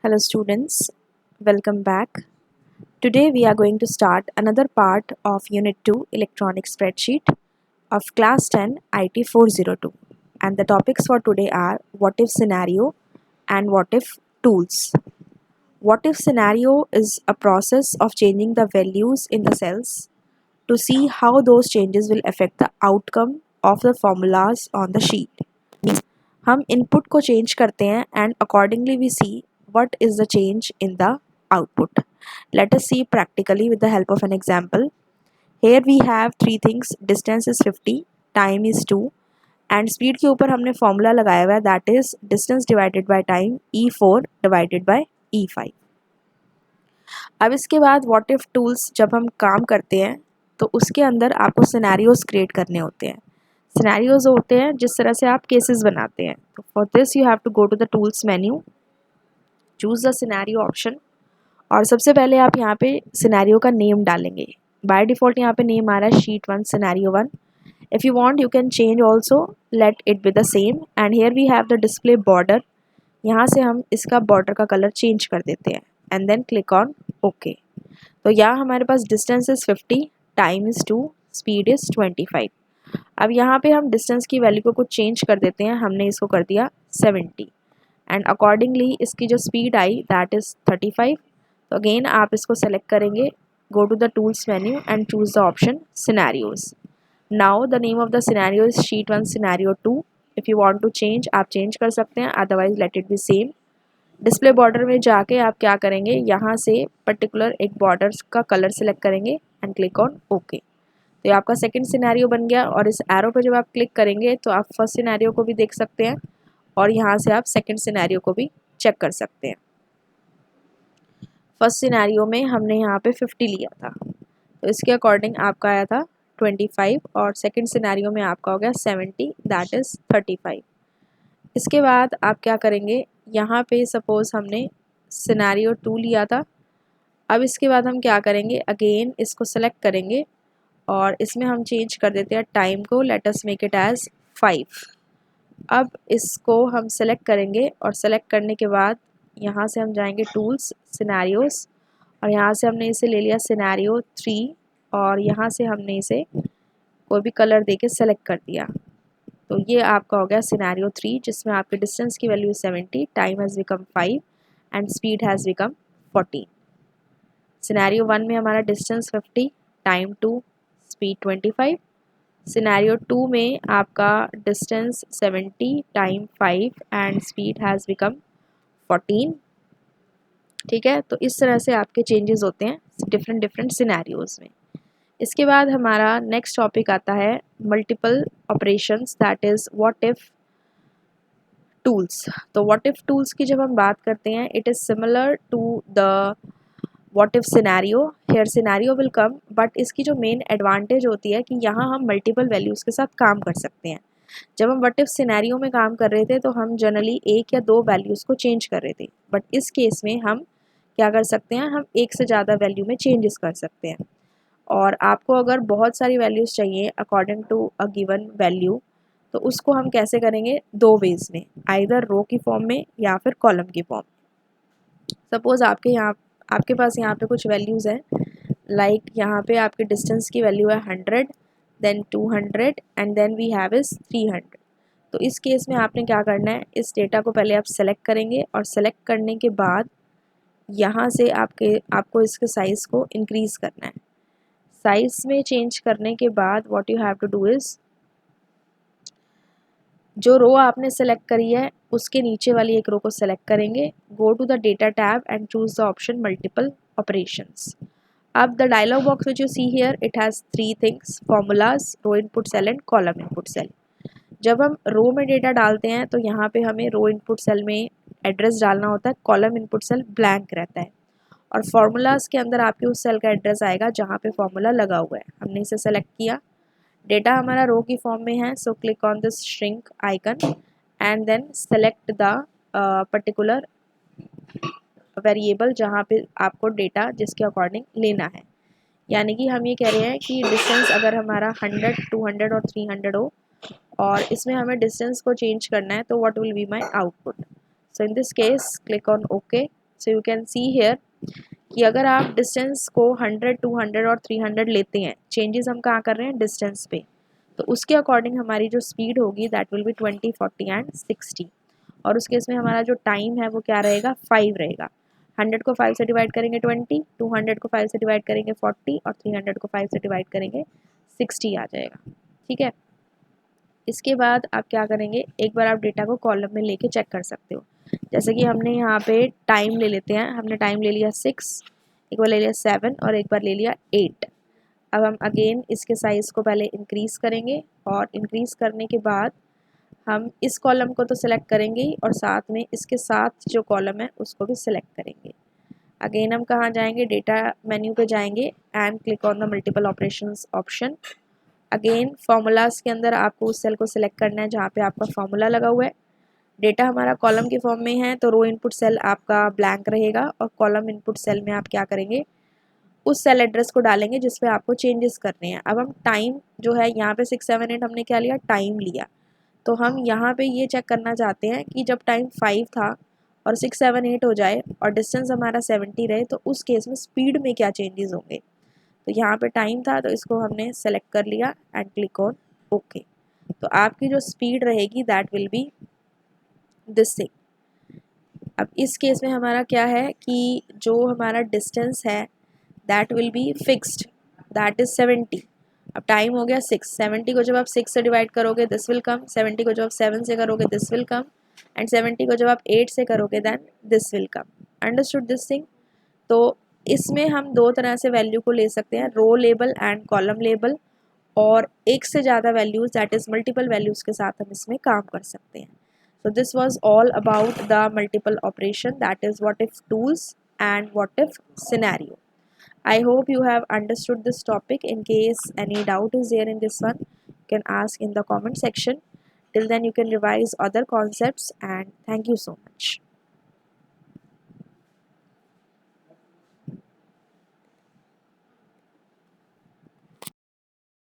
Hello students, welcome back. Today we are going to start another part of Unit 2 Electronic Spreadsheet of Class 10 IT 402, and the topics for today are What If Scenario and What If Tools. What If Scenario is a process of changing the values in the cells to see how those changes will affect the outcome of the formulas on the sheet. हम input को change करते हैं and accordingly we see what is the change in the output. Let us see practically with the help of an example. Here we have three things. Distance is 50, time is 2 and speed के ऊपर हमने formula लगाया हुआ है, that is distance divided by time E4 divided by E5. अब इसके बाद what if tools जब हम काम करते हैं तो उसके अंदर आपको सिनेरियोज क्रिएट करने होते हैं. सिनेरियोज होते हैं जिस तरह से आप केसेस बनाते हैं. तो for this you have to go to the tools menu, choose the scenario option और सबसे पहले आप यहाँ पे सिनेरियो का नेम डालेंगे. बाय डिफ़ॉल्ट यहाँ पे नेम आ रहा है sheet 1 scenario 1. If you want you can change also, let it be the same. And here we have the display border. यहाँ से हम इसका बॉर्डर का कलर चेंज कर देते हैं and then click on okay. तो यहाँ हमारे पास distance is 50, time is 2, speed is 25. अब यहाँ पे हम डिस्टेंस की वैल्यू को कुछ चेंज कर देते हैं. हमने इसको कर दिया 70 एंड अकॉर्डिंगली इसकी जो स्पीड आई दैट इज़ 35. तो अगेन आप इसको सेलेक्ट करेंगे, go to the tools menu and choose the option scenarios. Now the name of the scenario is sheet 1 scenario 2. If you want to change आप change कर सकते हैं, otherwise let it be same. Display border में जाके आप क्या करेंगे, यहाँ से पर्टिकुलर एक बॉर्डर का कलर सेलेक्ट करेंगे एंड क्लिक ऑन ओके. तो ये आपका सेकंड सिनेरियो बन गया और इस एरो पे जब आप क्लिक करेंगे तो आप फर्स्ट सिनेरियो को भी देख सकते हैं और यहाँ से आप सेकंड सिनेरियो को भी चेक कर सकते हैं. फर्स्ट सिनेरियो में हमने यहाँ पे 50 लिया था तो इसके अकॉर्डिंग आपका आया था 25 और सेकंड सिनेरियो में आपका हो गया 70, दैट इज़ 35. इसके बाद आप क्या करेंगे, यहाँ पे सपोज़ हमने सिनेरियो 2 लिया था. अब इसके बाद हम क्या करेंगे, अगेन इसको सेलेक्ट करेंगे और इसमें हम चेंज कर देते हैं टाइम को, let us make it as 5. अब इसको हम सेलेक्ट करेंगे और सेलेक्ट करने के बाद यहाँ से हम जाएंगे टूल्स सिनेरियोज और यहाँ से हमने इसे ले लिया सिनेरियो 3 और यहाँ से हमने इसे कोई भी कलर देके सेलेक्ट कर दिया. तो ये आपका हो गया सिनेरियो 3 जिसमें आपके डिस्टेंस की value 70, time has become 5 and speed has become 14. Scenario 1 में हमारा डिस्टेंस 50, टाइम 2, स्पीड 25. सिनेरियो 2 में आपका distance 70, time 5 and speed has become 14. ठीक है, तो इस तरह से आपके चेंजेस होते हैं डिफरेंट सिनेरियोज में. इसके बाद हमारा नेक्स्ट टॉपिक आता है multiple operations, that is what if tools. तो व्हाट इफ़ टूल्स की जब हम बात करते हैं, it is similar to the what if scenario. Here scenario will come, but इसकी जो मेन एडवांटेज होती है कि यहाँ हम मल्टीपल वैल्यूज़ के साथ काम कर सकते हैं. जब हम व्हाट इफ़ सिनेरियो में काम कर रहे थे तो हम जनरली एक या दो वैल्यूज़ को चेंज कर रहे थे, बट इस केस में हम क्या कर सकते हैं, हम एक से ज़्यादा वैल्यू में चेंजेस कर सकते हैं. और आपको अगर बहुत सारी वैल्यूज़ चाहिए according to a given value, तो उसको हम कैसे करेंगे, दो वेज में, आइदर रो की फॉर्म में या फिर कॉलम की फॉर्म. सपोज़ आपके पास यहाँ पे कुछ वैल्यूज़ हैं, लाइक यहाँ पे आपके डिस्टेंस की वैल्यू है 100, then 200 and then we have is 300. तो इस केस में आपने क्या करना है, इस डेटा को पहले आप सेलेक्ट करेंगे और सेलेक्ट करने के बाद यहाँ से आपको इसके साइज़ को इंक्रीज़ करना है. साइज़ में चेंज करने के बाद what you have to do is, जो रो आपने सेलेक्ट करी है उसके नीचे वाली एक रो को सेलेक्ट करेंगे, go to the data tab and choose the option multiple operations. अब the dialog box which you see here, it has three things, formulas, row input cell and column input cell. जब हम रो में data डालते हैं तो यहाँ पे हमें रो इनपुट सेल में एड्रेस डालना होता है, कॉलम इनपुट सेल ब्लैंक रहता है और फार्मूलाज के अंदर आपके उस सेल का एड्रेस आएगा जहाँ पे फार्मूला लगा हुआ है. हमने इसे सेलेक्ट किया, डेटा हमारा रो की फॉर्म में है, so click on this shrink icon and then select the particular variable जहाँ पे आपको डेटा जिसके अकॉर्डिंग लेना है. यानी कि हम ये कह रहे हैं कि डिस्टेंस अगर हमारा 100, 200 और 300 हो और इसमें हमें डिस्टेंस को चेंज करना है तो what will be my output. So in this case click on okay so you can see here कि अगर आप डिस्टेंस को 100, 200 और 300 लेते हैं, चेंजेस हम कहाँ कर रहे हैं, डिस्टेंस पे, तो उसके अकॉर्डिंग हमारी जो स्पीड होगी दैट विल बी 20, 40 एंड 60। और उस केस में हमारा जो टाइम है वो क्या रहेगा, 5 रहेगा। 100 को 5 से डिवाइड करेंगे 20, 200 को 5 से डिवाइड करेंगे 40 और 300 को 5 से डिवाइड करेंगे 60 आ जाएगा। ठीक है, इसके बाद आप क्या करेंगे, एक बार आप डेटा को कॉलम में लेके चेक कर सकते हो। जैसे कि हमने यहाँ पे टाइम ले लेते हैं, हमने टाइम ले लिया 6, एक बार ले लिया 7 और एक बार ले लिया 8। अब हम अगेन इसके साइज़ को पहले इंक्रीज़ करेंगे और इंक्रीज़ करने के बाद हम इस कॉलम को तो सिलेक्ट करेंगे ही और साथ में इसके साथ जो कॉलम है उसको भी सिलेक्ट करेंगे। अगेन हम कहाँ जाएंगे, डेटा मेन्यू पे जाएंगे and click on the multiple operations option. Again formulas के अंदर आपको उस सेल को सिलेक्ट करना है जहाँ पे आपका फार्मूला लगा हुआ है। डेटा हमारा कॉलम के फॉर्म में है तो रो इनपुट सेल आपका ब्लैंक रहेगा और कॉलम इनपुट सेल में आप क्या करेंगे, उस सेल एड्रेस को डालेंगे जिस पे आपको चेंजेस करने हैं। अब हम टाइम जो है यहाँ पे 6, 7, 8 हमने क्या लिया, टाइम लिया, तो हम यहाँ पे ये चेक करना चाहते हैं कि जब टाइम 5 था और 6, 7, 8 हो जाए और डिस्टेंस हमारा 70 रहे तो उस केस में स्पीड में क्या चेंजेस होंगे। तो यहाँ पे टाइम था तो इसको हमने सेलेक्ट कर लिया एंड क्लिक ऑन ओके। तो आपकी जो स्पीड रहेगी that will be this thing. अब इस केस में हमारा क्या है कि जो हमारा डिस्टेंस है that will be fixed, that is 70। अब टाइम हो गया 6, 70 को जब आप 6 से डिवाइड करोगे दिस विल कम, 70 को जब आप 7 से करोगे दिस विल कम एंड 70 को जब आप 8 से करोगे then this will come. Understood this thing. तो इसमें हम दो तरह से वैल्यू को ले सकते हैं, row label and column label, और एक से ज़्यादा values that is multiple values के साथ हम इसमें काम कर सकते हैं। So this was all about the multiple operation, that is what if tools and what if scenario. I hope you have understood this topic. In case any doubt is there in this one, you can ask in the comment section. Till then you can revise other concepts and thank you so much.